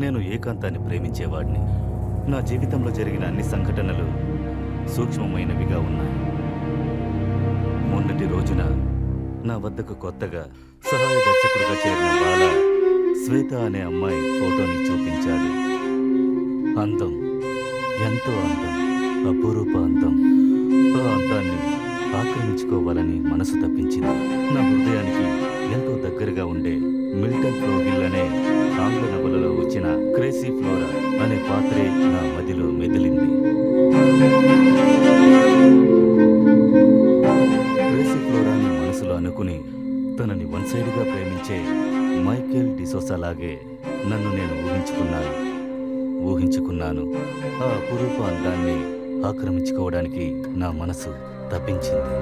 నేను ఏకాంతాన్ని ప్రేమించేవాడిని. నా జీవితంలో జరిగిన అన్ని సంఘటనలు సూక్ష్మమైనవిగా ఉన్నాయి. మొన్నటి రోజున నా వద్దకు కొత్తగా సహాయ దర్శకుడిగా చేరిన బాల శ్వేత అనే అమ్మాయి ఫోటోని చూపించాడు. అందం, ఎంతో అందం, అపురూప అందం. ఆ అందాన్ని ఆక్రమించుకోవాలని మనసు తప్పించింది. నా హృదయానికి ఎంతో దగ్గరగా ఉండే మిల్టన్ ఫ్లోగిల్ అనే ఆంగ్ల నవలలో వచ్చిన క్రేసీ ఫ్లోరా అనే పాత్రే నా మదిలో మెదిలింది. క్రేసీ ఫ్లోరాని మనసులో అనుకుని తనని వన్ సైడ్గా ప్రేమించే మైకేల్ డిసోసా లాగే నన్ను నేను ఊహించుకున్నాను. ఆ అపురూప అందాన్ని ఆక్రమించుకోవడానికి నా మనసు తప్పించింది.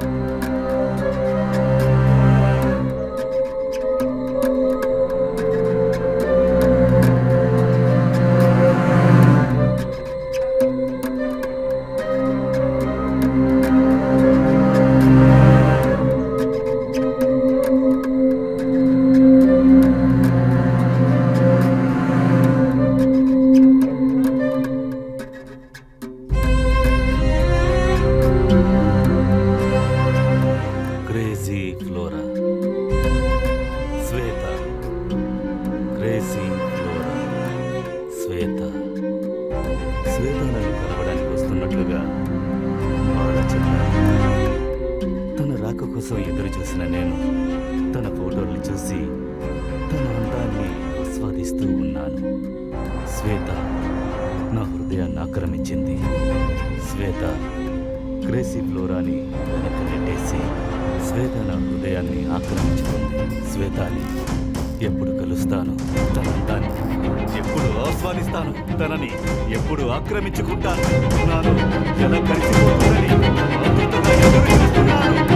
శ్వేత నన్ను కలవడానికి వస్తున్నట్లుగా బాగా చెప్పాను. తన రాక కోసం ఎదురు చూసిన నేను తన ఫోటోల్ని చూసి తన అందాన్ని ఆస్వాదిస్తూ ఉన్నాను. శ్వేత నా హృదయాన్ని ఆక్రమించింది. శ్వేత క్రేసీ ఫ్లోరాని వెనక్కి నెట్టేసి శ్వేత నా హృదయాన్ని ఆక్రమించుకుంది. శ్వేతాని ఎప్పుడు కలుస్తాను, తన అందాన్ని ఎప్పుడు ఆస్వాదిస్తాను, తనని ఎప్పుడు ఆక్రమించుకుంటాను, నాలో ఎలా కలిసిపోతుందని ఆతృతగా ఎదురు చూస్తున్నాను.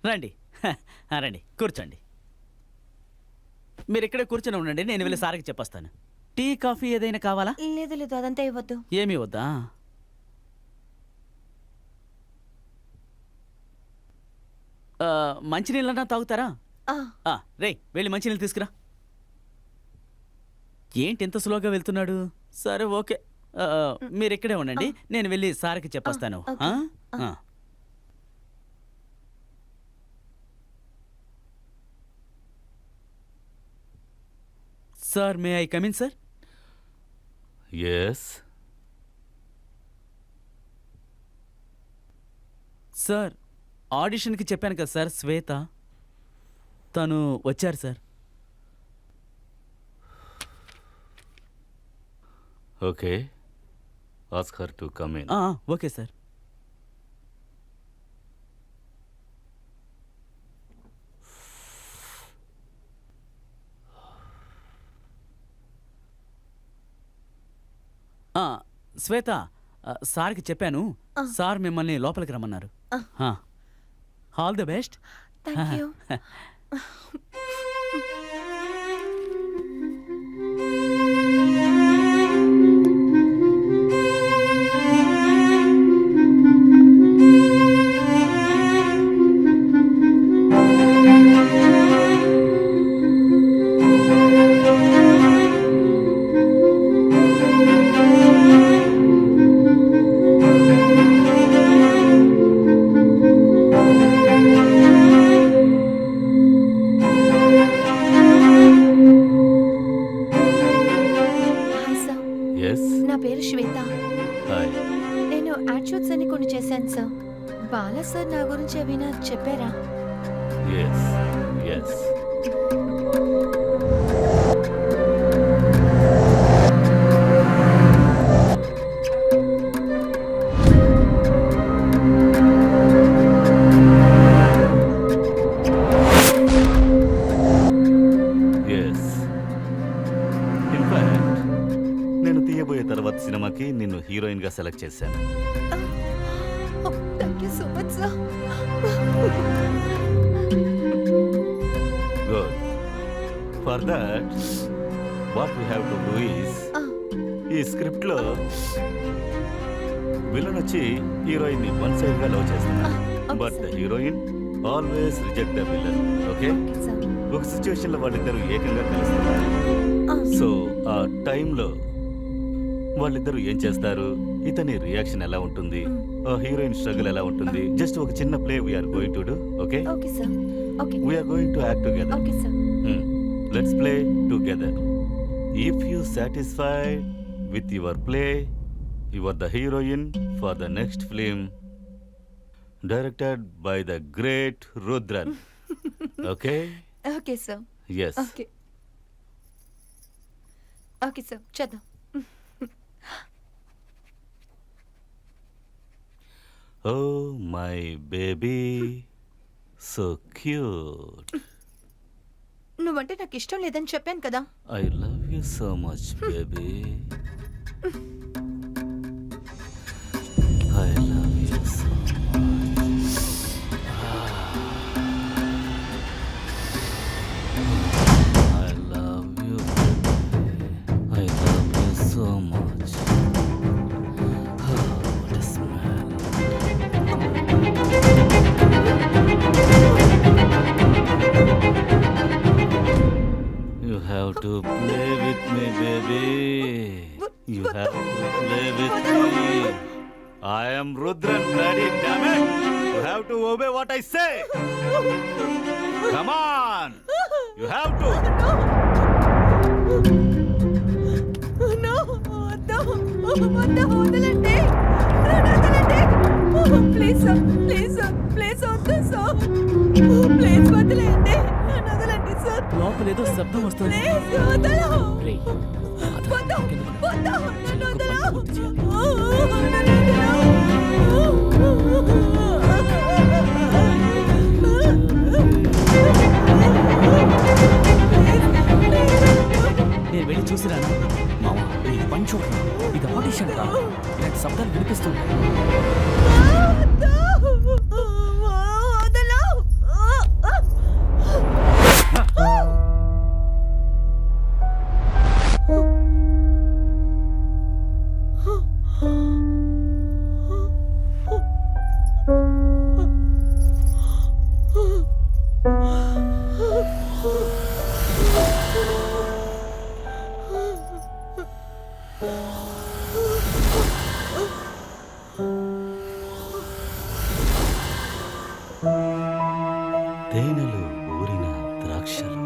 రండి రండి, కూర్చోండి. మీరు ఇక్కడే కూర్చొని ఉండండి, నేను వెళ్ళి సార్కి చెప్పొస్తాను. టీ కాఫీ ఏదైనా కావాలా? లేదు లేదు, అదంతా ఇవ్వద్దు. ఏమీ వద్దా? మంచినీళ్ళన్నా తాగుతారా? రే, వెళ్ళి మంచినీళ్ళు తీసుకురా. ఏంటి ఇంత స్లోగా వెళ్తున్నాడు? సరే ఓకే, మీరు ఇక్కడే ఉండండి, నేను వెళ్ళి సార్కి చెప్పొస్తాను. Sir, may I come in sir? Yes sir, ఆడిషన్కి చెప్పాను కదా సార్, శ్వేత తను వచ్చారు sir. Okay, ask her to come in. Okay sir. Shweta, సార్కి చెప్పాను, సార్ మిమ్మల్ని లోపలికి రమ్మన్నారు. All the best. Thank you. Bala sir నా గురించి ఏమైనా చెప్పారా? ఎస్ ఎస్ ఎస్ ఇన్ఫాక్ట్ నేను తీయబోయే తర్వాత సినిమాకి నిన్ను హీరోయిన్ గా సెలెక్ట్ చేశాను. Thank you so much sir. Good. For that what we have to do is, ఈ స్క్రిప్ట్ లో విలన్ వచ్చి హీరోయిన్ ని వన్ సైడ్ గా లవ్ చేస్తున్నాడు, but the heroine always reject the villain. Okay, ఒక సిచ్యువేషన్ లో వాళ్ళిద్దరు ఏకంగా కలుస్తున్నారు. సో ఆ టైంలో వాళ్ళిద్దరూ ఏం చేస్తారు, ఇతని రియాక్షన్ ఎలా ఉంటుంది, ఆ హీరోయిన్ స్ట్రగుల్ ఎలా ఉంటుంది, జస్ట్ ఒక చిన్న play we are going to do. Okay, okay sir. Okay we are going to act together. Okay sir. Let's play together. If you satisfied with your play, you are the heroine for the next film directed by the great Rudran. Okay? Okay sir. Yes. Okay okay sir, చేద్దాం. Oh my baby, so cute. నువ్వంటే నాకు ఇష్టం లేదని చెప్పాను కదా. I love you so much, baby. I love you so much. I love you, baby. I love you so much. Oh, what a smell. You have to play with me, baby. You have to play with me. I am Rudran, bloody damn it! You have to obey what I say. Come on! You have to. No, వదలండి. Please sir, please sir, please వద్దు sir, please వదిలేయండి. నన్ను వదలండి sir. లోపల ఏదో శబ్దం వస్తుంది. Please వదలు. రేయ్, వద్దు, వద్దు, నన్ను వదలు. పూర్తి చేయాలి. నన్ను నేను వెళ్ళి చూసిరాను. మామ, ఈ పని చూడరా, ఇది ఆడిషన్ రా. ఇలాంటి శబ్దాలు వినిపిస్తుంటాయి. తేనెలు ఊరిన ద్రాక్షలు,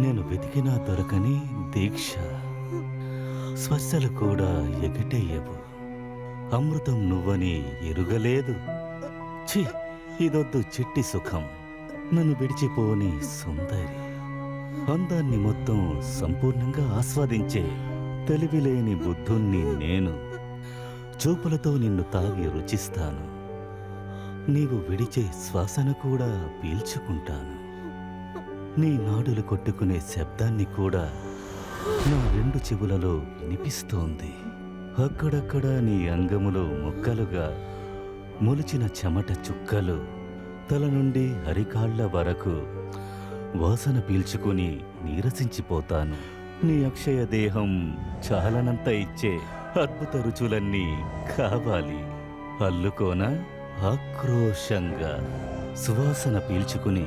నేను వెతికినా దొరకని దీక్ష, స్పర్శలు కూడా ఎగటేయవు, అమృతం నువ్వని ఎరుగలేదు. ఛీ, ఇదొద్దు చిట్టి సుఖం, నన్ను విడిచిపోని సుందరి, అందాన్ని మొత్తం సంపూర్ణంగా ఆస్వాదించే తెలివిలేని బుద్ధుణ్ణి నేను. చూపులతో నిన్ను తాగి రుచిస్తాను, నీవు విడిచే శ్వాసను కూడా పీల్చుకుంటాను, నీ నాడులు కొట్టుకునే శబ్దాన్ని కూడా నా రెండు చెవులలో వినిపిస్తోంది. అక్కడక్కడ నీ అంగములో ముక్కలుగా మొలిచిన చెమట చుక్కలు, తల నుండి అరికాళ్ల వరకు వాసన పీల్చుకుని నీరసించిపోతాను. నీ అక్షయ దేహం చాలనంత ఇచ్చే అద్భుత రుచులన్నీ కావాలి. అల్లుకోన ఆక్రోశంగా సువాసన పీల్చుకుని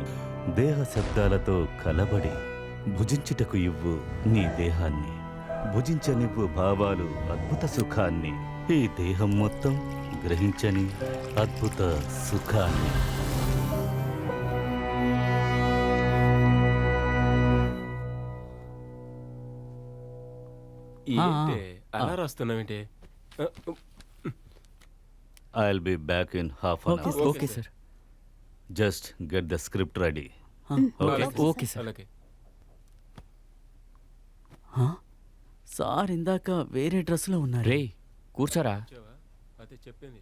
దేహ శబ్దాలతో కలబడి భుజించుటకు ఇవ్వు నీ దేహాన్ని, భుజించనివ్వు భావాలు అద్భుత సుఖాన్ని, ఈ దేహం మొత్తం గ్రహించని అద్భుత సుఖాన్ని. ఏంటి అలా రాస్తున్నావేంటి? I'll be back in half an Okay, hour. Okay sir. Just get the script ready. Okay okay sir. అలాగే. సార్ ఇందాక వేరే డ్రెస్లో ఉన్నారు. రే కూర్చోరా. వచ్చావా? అదే చెప్పింది.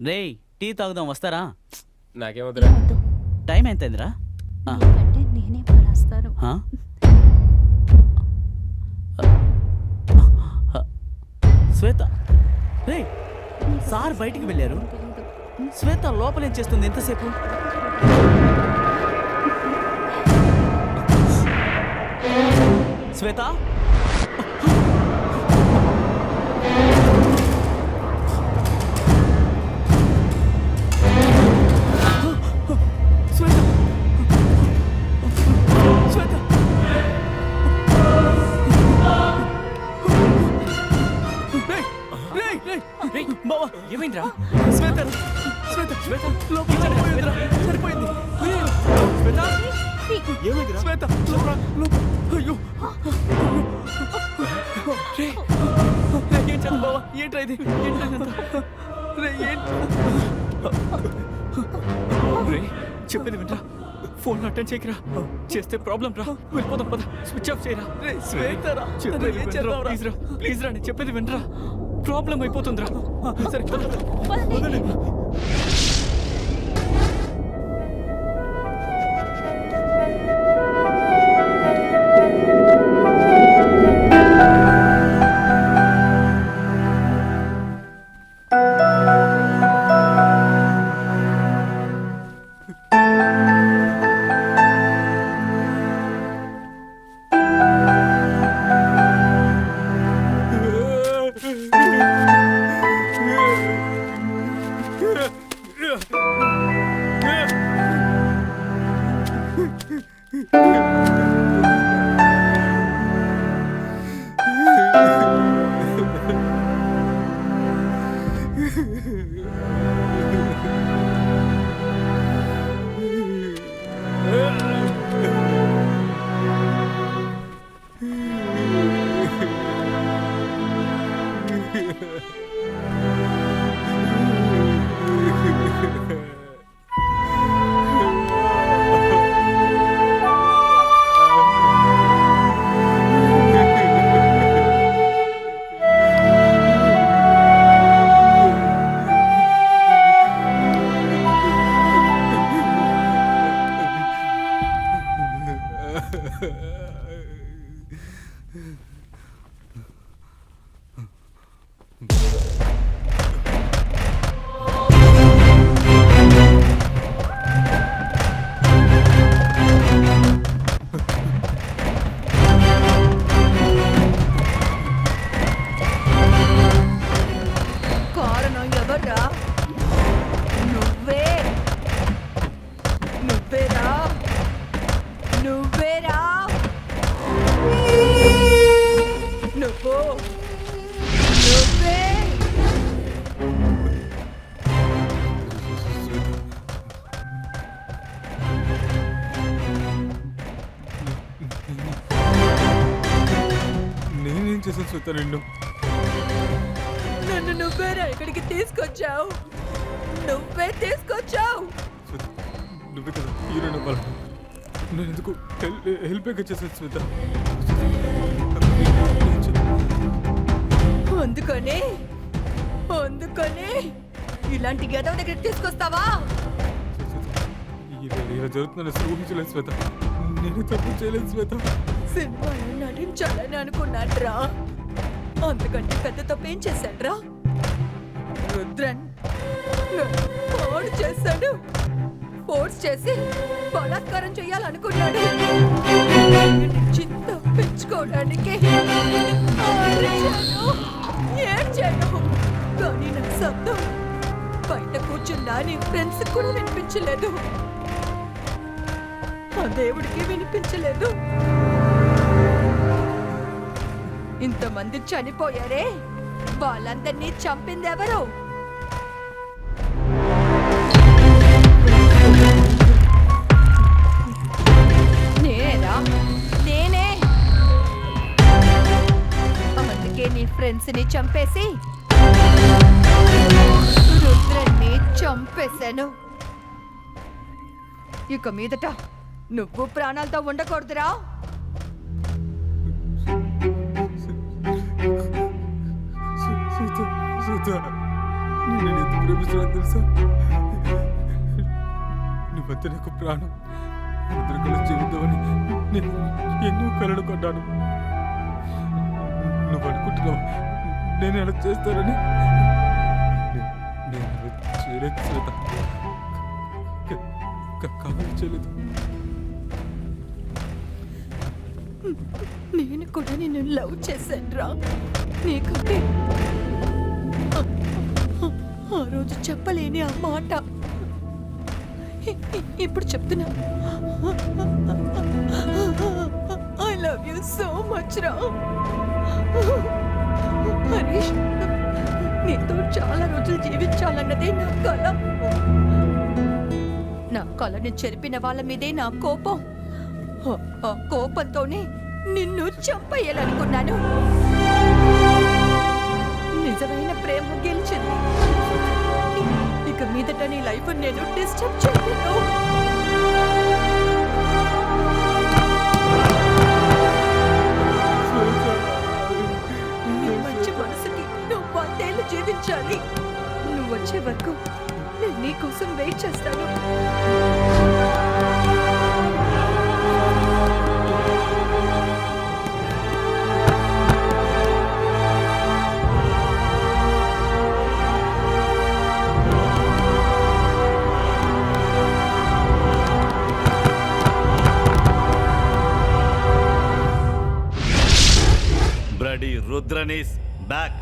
రేయ్ టీ తాగుదాం వస్తారా? నాకేమొద్దురా. టైం ఎంతైందిరా? అంటే నేనే పరాస్తాను. ఆ? శ్వేత రేయ్ సార్ బయటికి వెళ్ళారు. శ్వేత లోపలేం చేస్తుంది ఎంతసేపు? శ్వేత శ్వేత శ్వేత రేయ్ రేయ్ రేయ్ బావా ఏమైందిరా? శ్వేత శ్వేత శ్వేత లోపల సరిపోయిందిరా సరిపోయింది. అయ్యో, శ్వేత ఏమైందిరా? శ్వేత లోపల అయ్యో రే ఏం చేద్దాం బావా? ఏంట్రా ఇది? ఏంట్రా ఇదంతా? రే రే చెప్పేది వినరా. ఫోన్ అటెండ్ చేయకరా. చేస్తే ప్రాబ్లం రా. వెళ్ళిపోదాం పద. స్విచ్ ఆఫ్ చేయరా. రే శ్వేత రా చెప్పేది వినరా. ప్లీజ్ రా ప్లీజ్ రా నేను చెప్పేది వినరా. ప్రాబ్లం అయిపోతుందిరా. సరే వదలండి. కారణం ఎవర్రా? నువ్వే నువ్వేరా నువ్వేరా నువ్వు నువ్వే. నేనేం చేశాను శ్వేత నిన్ను? నన్ను నువ్వేరా ఇక్కడికి తీసుకొచ్చావు. నువ్వే తీసుకొచ్చావు. శ్వేత నువ్వే కదా హీరోయిన్ అవ్వాలి. నేను ఎందుకు హెల్ప్ చేశాను శ్వేత? అందుకని అందుకని ఇలాంటి గదవ దగ్గరికి తీసుకొస్తావా? ఇలా జరుగుతుందని అసలు ఊహించలేదు శ్వేత. నేను తప్పు చేయలేదు శ్వేత. సినిమాలో నటించాలని అనుకున్నాడ్రా. అంతకంటే పెద్ద తప్పేం చేశాడ్రా? రుద్రన్ ఫోర్స్ చేశాడు. ఫోర్స్ చేసి బలాత్కారం చేయాలనుకున్నాడు. తప్పించుకోవడానికి ఏడ్చాను. కానీ నా శబ్దం బయట కూర్చున్నా నీ ఫ్రెండ్స్ కూడా వినిపించలేదు. ఆ దేవుడికి వినిపించలేదు. ఇంతమంది చనిపోయారే, వాళ్ళందరినీ చంపింది ఎవరు? నేనేరా? అలాగే నీ ఫ్రెండ్స్ ని చంపేసి రుద్రన్ని చంపేశాను. ఇక మీదట నువ్వు ప్రాణాలతో ఉండకూడదురా. సీత సీత నేను ఎంత ప్రేమిస్తున్నాను తెలుసా? నువ్వంటే నాకు ప్రాణం. ఇద్దరు కలిసి జీవిద్దామని నేను ఎన్నో కలలు కొన్నాను. నువ్వు అనుకుంటున్నావు నేను అలా చేస్తానని? నేను అలా చేయలేదు సీత. కావాలి చేయలేదు. నేను కూడా నిన్ను లవ్ చేశానురా. నీకంటే ఆ రోజు చెప్పలేని ఆ మాట ఇప్పుడు చెప్తున్నా. I love you so much రా హరీష్. నీతో చాలా రోజులు జీవించాలన్నదే నా కల. నా కళను చెరిపిన వాళ్ళ మీదే నా కోపం. ఆ కోపంతోనే నిన్ను చంపేయాలనుకున్నాను. నిజమైన ప్రేమ గెలిచింది. ఇక మీదట నీ లైఫ్ నేను డిస్టర్బ్ చేయను. నీ మంచి మనసుకి నువ్వు 100 ఏళ్ళు జీవించాలి. నువ్వు వచ్చే వరకు నేను నీ కోసం వెయిట్ చేస్తాను. Bloody Rudran is back.